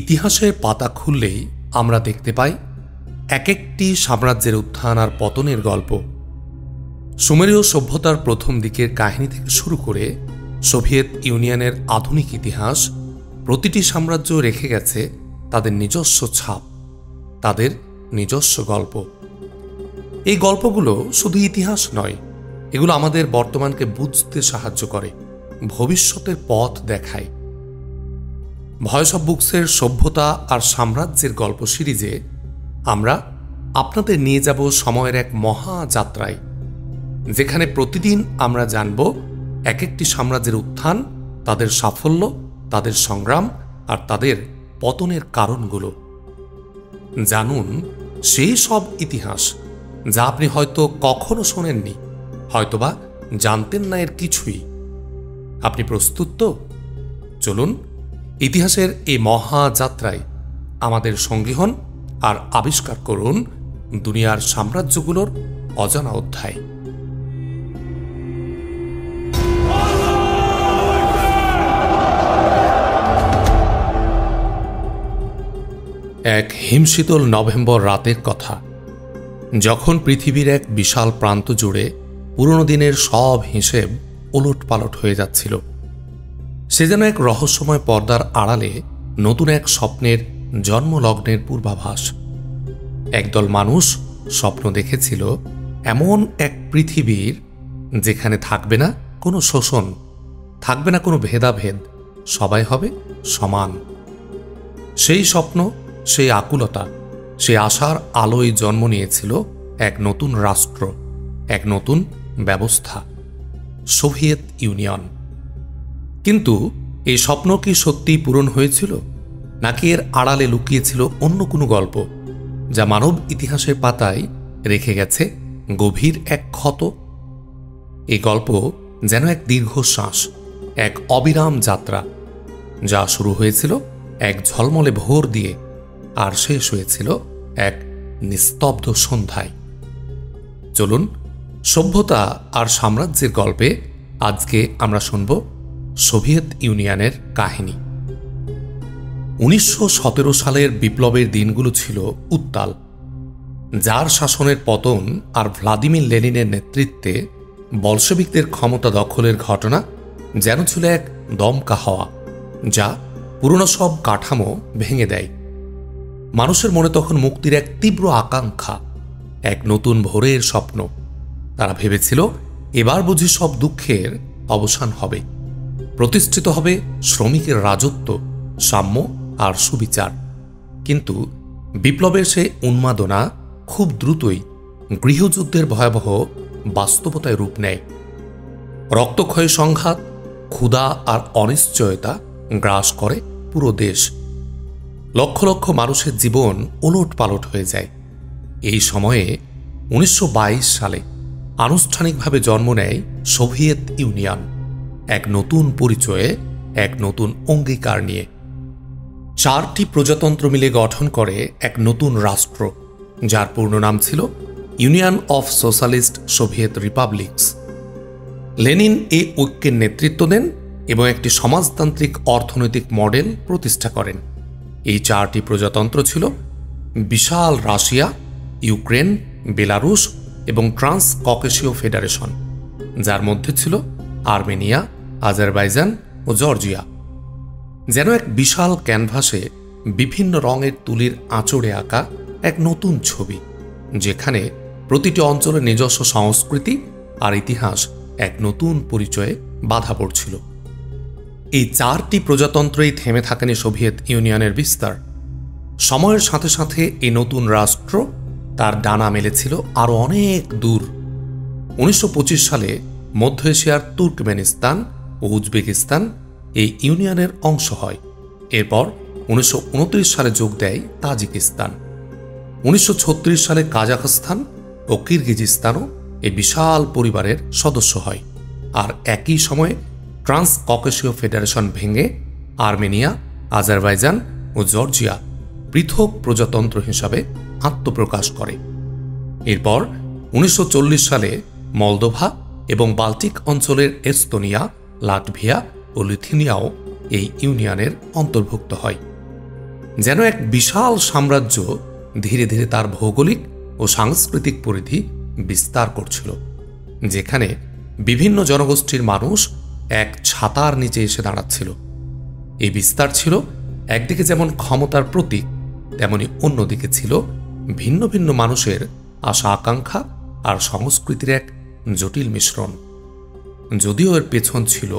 ইতিহাসের পাতা খুললেই আমরা দেখতে পাই এক একটি সাম্রাজ্যের উত্থান আর পতনের গল্প। সুমেরীয় সভ্যতার প্রথম দিকের কাহিনী থেকে শুরু করে সোভিয়েত ইউনিয়নের আধুনিক ইতিহাস, প্রতিটি সাম্রাজ্য রেখে গেছে তাদের নিজস্ব ছাপ, তাদের নিজস্ব গল্প। এই গল্পগুলো শুধু ইতিহাস নয়, এগুলো আমাদের বর্তমানকে বুঝতে সাহায্য করে, ভবিষ্যতের পথ দেখায়। ভয়েস অব বুকসের সভ্যতা আর সাম্রাজ্যের গল্প সিরিজে আমরা আপনাদের নিয়ে যাব সময়ের এক মহা যাত্রায়, যেখানে প্রতিদিন আমরা জানব এক একটি সাম্রাজ্যের উত্থান, তাদের সাফল্য, তাদের সংগ্রাম আর তাদের পতনের কারণগুলো। জানুন সেই সব ইতিহাস যা আপনি হয়তো কখনো শোনেননি, হয়তোবা জানতেন না এর কিছুই। আপনি প্রস্তুত তো? চলুন ইতিহাসের এই মহাযাত্রায় আমাদের সঙ্গী হন আর আবিষ্কার করুন দুনিয়ার সাম্রাজ্যগুলোর অজানা অধ্যায়। এক হিমশীতল নভেম্বর রাতের কথা, যখন পৃথিবীর এক বিশাল প্রান্ত জুড়ে পুরনো দিনের সব হিসেব ওলটপালট হয়ে যাচ্ছিল। সে যেন এক রহস্যময় পর্দার আড়ালে নতুন এক স্বপ্নের জন্মলগ্নের পূর্বাভাস। একদল মানুষ স্বপ্ন দেখেছিল এমন এক পৃথিবীর যেখানে থাকবে না কোনো শোষণ, থাকবে না কোনো ভেদাভেদ, সবাই হবে সমান। সেই স্বপ্ন, সেই আকুলতা, সেই আশার আলোয় জন্ম নিয়েছিল এক নতুন রাষ্ট্র, এক নতুন ব্যবস্থা, সোভিয়েত ইউনিয়ন। কিন্তু এই স্বপ্ন কি সত্যিই পূরণ হয়েছিল, নাকি এর আড়ালে লুকিয়েছিল অন্য কোনো গল্প যা মানব ইতিহাসের পাতায় রেখে গেছে গভীর এক ক্ষত? এই গল্প যেন এক দীর্ঘশ্বাস, এক অবিরাম যাত্রা, যা শুরু হয়েছিল এক ঝলমলে ভোর দিয়ে আর শেষ হয়েছিল এক নিস্তব্ধ সন্ধ্যায়। চলুন সভ্যতা আর সাম্রাজ্যের গল্পে আজকে আমরা শুনব সোভিয়েত ইউনিয়নের কাহিনী। 1917 সালের বিপ্লবের দিনগুলো ছিল উত্তাল। জার শাসনের পতন আর ভ্লাদিমির লেনিনের নেতৃত্বে বলশেভিকদের ক্ষমতা দখলের ঘটনা যেন ছিল এক দমকা হাওয়া, যা পুরনো সব কাঠামো ভেঙে দেয়। মানুষের মনে তখন মুক্তির এক তীব্র আকাঙ্ক্ষা, এক নতুন ভোরের স্বপ্ন। তারা ভেবেছিল এবার বুঝি সব দুঃখের অবসান হবে, প্রতিষ্ঠিত হবে শ্রমিকের রাজত্ব, সাম্য আর সুবিচার। কিন্তু বিপ্লবের সে উন্মাদনা খুব দ্রুতই গৃহযুদ্ধের ভয়াবহ বাস্তবতায় রূপ নেয়। রক্তক্ষয়ী সংঘাত, ক্ষুধা আর অনিশ্চয়তা গ্রাস করে পুরো দেশ। লক্ষ লক্ষ মানুষের জীবন ওলটপালট হয়ে যায়। এই সময়ে 1922 সালে আনুষ্ঠানিকভাবে জন্ম নেয় সোভিয়েত ইউনিয়ন, এক নতুন পরিচয়ে, এক নতুন অঙ্গীকার নিয়ে। 4টি প্রজাতন্ত্র মিলে গঠন করে এক নতুন রাষ্ট্র, যার পূর্ণ নাম ছিল Union of Socialist Soviet Republics. Lenin এই ঐক্যের নেতৃত্ব দেন এবং একটি সমাজতান্ত্রিক অর্থনৈতিক মডেল প্রতিষ্ঠা করেন। এই 4টি প্রজাতন্ত্র ছিল বিশাল রাশিয়া, ইউক্রেন, বেলারুশ এবং ট্রান্স ককেশীয় ফেডারেশন, যার মধ্যে ছিল আর্মেনিয়া, আজারবাইজান ও জর্জিয়া। যেন এক বিশাল ক্যানভাসে বিভিন্ন রঙের তুলির আঁচড়ে আঁকা এক নতুন ছবি, যেখানে প্রতিটি অঞ্চলের নিজস্ব সংস্কৃতি আর ইতিহাস এক নতুন পরিচয়ে বাধা পড়ছিল। এই 4টি প্রজাতন্ত্রেই থেমে থাকেনি সোভিয়েত ইউনিয়নের বিস্তার। সময়ের সাথে সাথে এই নতুন রাষ্ট্র তার ডানা মেলেছিল আরও অনেক দূর। 1925 সালে মধ্য এশিয়ার তুর্কমেনিস্তান ও উজবেকিস্তান এই ইউনিয়নের অংশ হয়। এরপর 1929 সালে যোগ দেয় তাজিকিস্তান। 1936 সালে কাজাখস্তান ও কিরগিজিস্তানও এই বিশাল পরিবারের সদস্য হয়। আর একই সময়ে ট্রান্স ককেশীয় ফেডারেশন ভেঙে আর্মেনিয়া, আজারবাইজান ও জর্জিয়া পৃথক প্রজাতন্ত্র হিসাবে আত্মপ্রকাশ করে। এরপর 1940 সালে মলদোভা এবং বাল্টিক অঞ্চলের এস্তোনিয়া, লাটভিয়া ও লিথুয়ানিয়াও এই ইউনিয়নের অন্তর্ভুক্ত হয়। যেন এক বিশাল সাম্রাজ্য ধীরে ধীরে তার ভৌগোলিক ও সাংস্কৃতিক পরিধি বিস্তার করছিল, যেখানে বিভিন্ন জনগোষ্ঠীর মানুষ এক ছাতার নিচে এসে দাঁড়াচ্ছিল। এই বিস্তার ছিল একদিকে যেমন ক্ষমতার প্রতীক, তেমনি অন্যদিকে ছিল ভিন্ন ভিন্ন মানুষের আশা আকাঙ্ক্ষা আর সংস্কৃতির এক জটিল মিশ্রণ। যদিও এর পেছন ছিল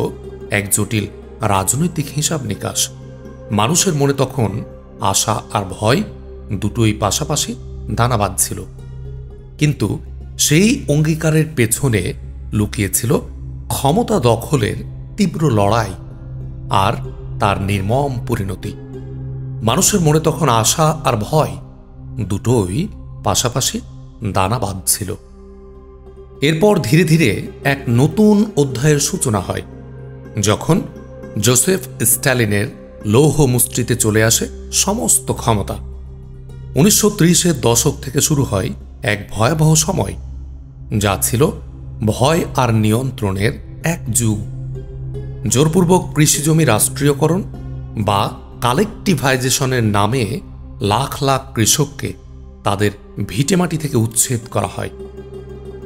এক জটিল রাজনৈতিক হিসাব নিকাশ, মানুষের মনে তখন আশা আর ভয় দুটোই পাশাপাশি দানা বাঁধছিল। কিন্তু সেই অঙ্গীকারের পেছনে লুকিয়েছিল ক্ষমতা দখলের তীব্র লড়াই আর তার নির্মম পরিণতি। মানুষের মনে তখন আশা আর ভয় দুটোই পাশাপাশি দানা বাঁধছিল। এরপর ধীরে ধীরে এক নতুন অধ্যায়ের সূচনা হয়, যখন জোসেফ স্ট্যালিনের লৌহ মুষ্টিতে চলে আসে সমস্ত ক্ষমতা। 1930-এর দশক থেকে শুরু হয় এক ভয়াবহ সময়, যা ছিল ভয় আর নিয়ন্ত্রণের এক যুগ। জোরপূর্বক কৃষিজমি রাষ্ট্রীয়করণ বা কালেকটিভাইজেশনের নামে লাখ লাখ কৃষককে তাদের ভিটেমাটি থেকে উচ্ছেদ করা হয়।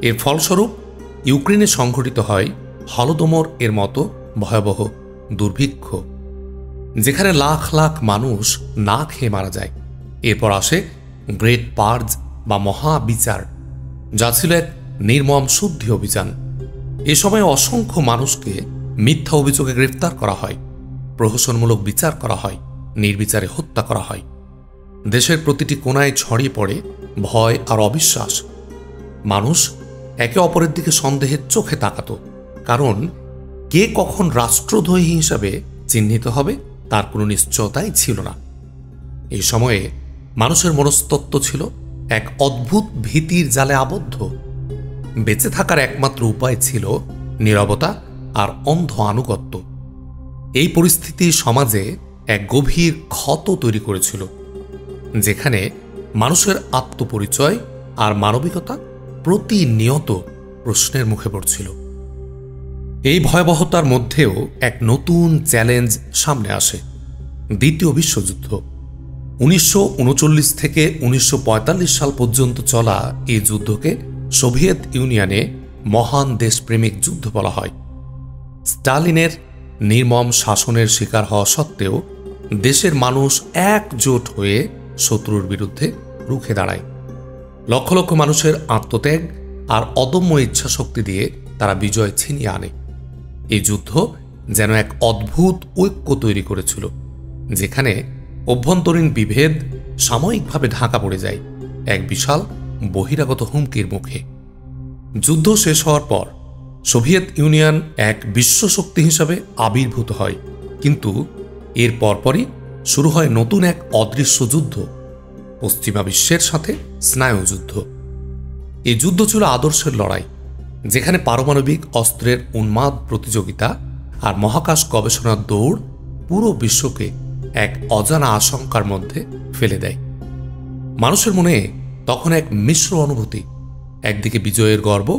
এর ফলস্বরূপ ইউক্রেনে সংঘটিত হয় হলোদোমর এর মতো ভয়াবহ দুর্ভিক্ষ, যেখানে লাখ লাখ মানুষ না খেয়ে মারা যায়। এরপর আসে গ্রেট পার্জ বা মহাবিচার, যা ছিল এক নির্মম শুদ্ধি অভিযান। এ সময় অসংখ্য মানুষকে মিথ্যা অভিযোগে গ্রেফতার করা হয়, প্রহসনমূলক বিচার করা হয়, নির্বিচারে হত্যা করা হয়। দেশের প্রতিটি কোণায় ছড়িয়ে পড়ে ভয় আর অবিশ্বাস। মানুষ একে অপরের দিকে সন্দেহের চোখে তাকাত, কারণ কে কখন রাষ্ট্রদ্রোহী হিসাবে চিহ্নিত হবে তার কোনো নিশ্চয়তাই ছিল না। এই সময়ে মানুষের মনস্তত্ত্ব ছিল এক অদ্ভুত ভীতির জালে আবদ্ধ। বেঁচে থাকার একমাত্র উপায় ছিল নীরবতা আর অন্ধ আনুগত্য। এই পরিস্থিতি সমাজে এক গভীর ক্ষত তৈরি করেছিল, যেখানে মানুষের আত্মপরিচয় আর মানবিকতা প্রতিনিয়ত প্রশ্নের মুখে পড়ছিল। এই ভয়াবহতার মধ্যেও এক নতুন চ্যালেঞ্জ সামনে আসে, দ্বিতীয় বিশ্বযুদ্ধ। 1939 থেকে 1945 সাল পর্যন্ত চলা এই যুদ্ধকে সোভিয়েত ইউনিয়নে মহান দেশপ্রেমিক যুদ্ধ বলা হয়। স্টালিনের নির্মম শাসনের শিকার হওয়া সত্ত্বেও দেশের মানুষ একজোট হয়ে শত্রুর বিরুদ্ধে রুখে দাঁড়ায়। লক্ষ লক্ষ মানুষের আত্মত্যাগ আর অদম্য ইচ্ছাশক্তি দিয়ে তারা বিজয় ছিনিয়ে আনে। এই যুদ্ধ যেন এক অদ্ভুত ঐক্য তৈরি করেছিল, যেখানে অভ্যন্তরীণ বিভেদ সাময়িকভাবে ঢাকা পড়ে যায় এক বিশাল বহিরাগত হুমকির মুখে। যুদ্ধ শেষ হওয়ার পর সোভিয়েত ইউনিয়ন এক বিশ্বশক্তি হিসাবে আবির্ভূত হয়, কিন্তু এর পরপরই শুরু হয় নতুন এক অদৃশ্য যুদ্ধ, পশ্চিমা বিশ্বের সাথে স্নায়ুযুদ্ধ। এই যুদ্ধ ছিল আদর্শের লড়াই, যেখানে পারমাণবিক অস্ত্রের উন্মাদ প্রতিযোগিতা আর মহাকাশ গবেষণার দৌড় পুরো বিশ্বকে এক অজানা আশঙ্কার মধ্যে ফেলে দেয়। মানুষের মনে তখন এক মিশ্র অনুভূতি, একদিকে বিজয়ের গর্ব,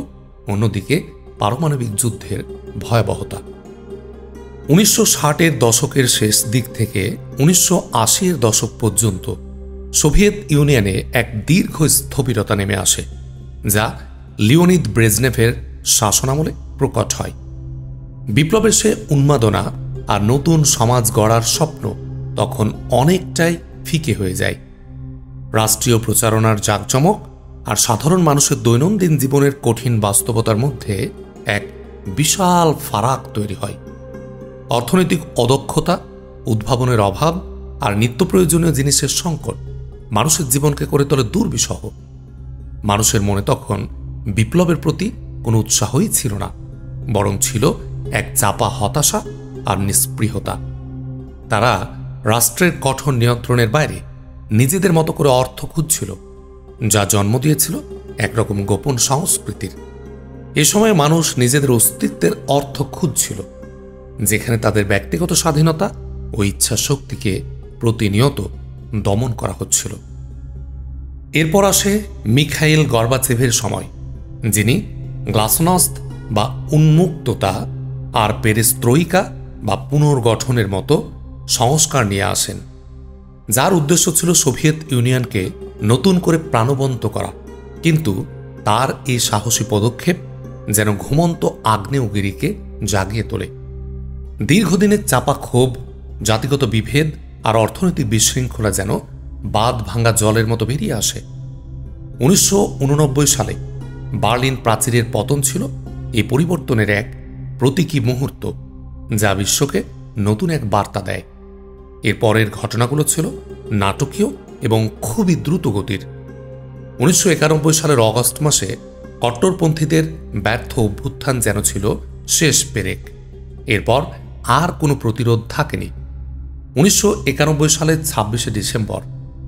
অন্যদিকে পারমাণবিক যুদ্ধের ভয়াবহতা। 1960-এর দশকের শেষ দিক থেকে 1980-এর দশক পর্যন্ত সোভিয়েত ইউনিয়নে এক দীর্ঘ স্থবিরতা নেমে আসে, যা লিওনিদ ব্রেজনেভের শাসনামলে প্রকট হয়। বিপ্লবের সে উন্মাদনা আর নতুন সমাজ গড়ার স্বপ্ন তখন অনেকটাই ফিকে হয়ে যায়। রাষ্ট্রীয় প্রচারণার জাঁকজমক আর সাধারণ মানুষের দৈনন্দিন জীবনের কঠিন বাস্তবতার মধ্যে এক বিশাল ফারাক তৈরি হয়। অর্থনৈতিক অদক্ষতা, উদ্ভাবনের অভাব আর নিত্য প্রয়োজনীয় জিনিসের সংকট মানুষের জীবনকে করে তোলে দুর্বিষহ। মানুষের মনে তখন বিপ্লবের প্রতি কোনো উৎসাহই ছিল না, বরং ছিল এক চাপা হতাশা আর নিস্পৃহতা। তারা রাষ্ট্রের কঠোর নিয়ন্ত্রণের বাইরে নিজেদের মতো করে অর্থ খুঁজছিল, যা জন্ম দিয়েছিল একরকম গোপন সংস্কৃতির। এ সময় মানুষ নিজেদের অস্তিত্বের অর্থ খুঁজছিল, যেখানে তাদের ব্যক্তিগত স্বাধীনতা ও ইচ্ছা শক্তিকে প্রতিনিয়ত দমন করা হচ্ছিল। এরপর আসে মিখাইল গর্বাচেভের সময়, যিনি গ্লাসনস্ট বা উন্মুক্ততা আর পেরেস্ত্রোইকা বা পুনর্গঠনের মতো সংস্কার নিয়ে আসেন। যার উদ্দেশ্য ছিল সোভিয়েত ইউনিয়নকে নতুন করে প্রাণবন্ত করা। কিন্তু তার এই সাহসী পদক্ষেপ যেন ঘুমন্ত আগ্নেয়গিরিকে জাগিয়ে তোলে। দীর্ঘদিনের চাপা ক্ষোভ, জাতিগত বিভেদ আর অর্থনৈতিক বিশৃঙ্খলা যেন বাঁধ ভাঙা জলের মতো বেরিয়ে আসে। 1989 সালে বার্লিন প্রাচীরের পতন ছিল এই পরিবর্তনের এক প্রতীকী মুহূর্ত, যা বিশ্বকে নতুন এক বার্তা দেয়। এর পরের ঘটনাগুলো ছিল নাটকীয় এবং খুবই দ্রুতগতির। 1991 সালের অগস্ট মাসে কট্টরপন্থীদের ব্যর্থ অভ্যুত্থান যেন ছিল শেষ পেরেক। এরপর আর কোনো প্রতিরোধ থাকেনি। 1991 সালের 26শে ডিসেম্বর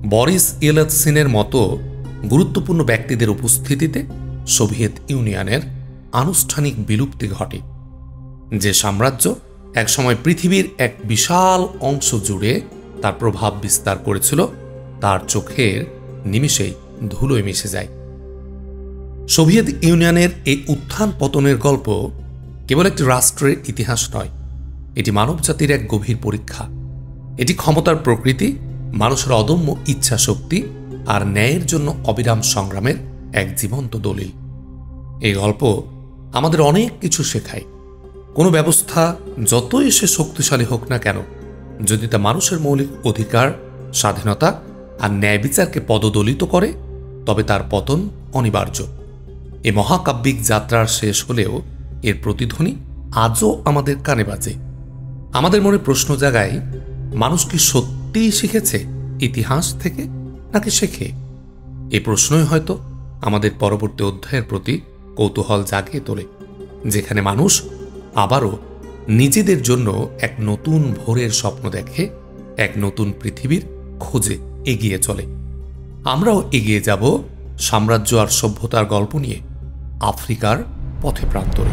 বরিস ইয়েলৎসিনের মতো গুরুত্বপূর্ণ ব্যক্তিদের উপস্থিতিতে সোভিয়েত ইউনিয়নের আনুষ্ঠানিক বিলুপ্তি ঘটে। যে সাম্রাজ্য একসময় পৃথিবীর এক বিশাল অংশ জুড়ে তার প্রভাব বিস্তার করেছিল, তার চোখের নিমিষেই ধুলোয় মিশে যায়। সোভিয়েত ইউনিয়নের এই উত্থান পতনের গল্প কেবল একটি রাষ্ট্রের ইতিহাস নয়, এটি মানবজাতির এক গভীর পরীক্ষা। এটি ক্ষমতার প্রকৃতি, মানুষের অদম্য ইচ্ছা শক্তি আর ন্যায়ের জন্য অবিরাম সংগ্রামের এক জীবন্ত দলিল। এই গল্প আমাদের অনেক কিছু শেখায়। কোনো ব্যবস্থা যতই সে শক্তিশালী হোক না কেন, যদি তা মানুষের মৌলিক অধিকার, স্বাধীনতা আর ন্যায় বিচারকে পদদলিত করে, তবে তার পতন অনিবার্য। এ মহাকাব্যিক যাত্রার শেষ হলেও এর প্রতিধ্বনি আজও আমাদের কানে বাজে। আমাদের মনে প্রশ্ন জাগায়, মানুষ কি সত্যিই শিখেছে ইতিহাস থেকে, নাকি শেখে? এই প্রশ্নই হয়তো আমাদের পরবর্তী অধ্যায়ের প্রতি কৌতূহল জাগিয়ে তোলে, যেখানে মানুষ আবারও নিজেদের জন্য এক নতুন ভোরের স্বপ্ন দেখে, এক নতুন পৃথিবীর খোঁজে এগিয়ে চলে। আমরাও এগিয়ে যাব সাম্রাজ্য আর সভ্যতার গল্প নিয়ে আফ্রিকার পথে প্রান্তরে।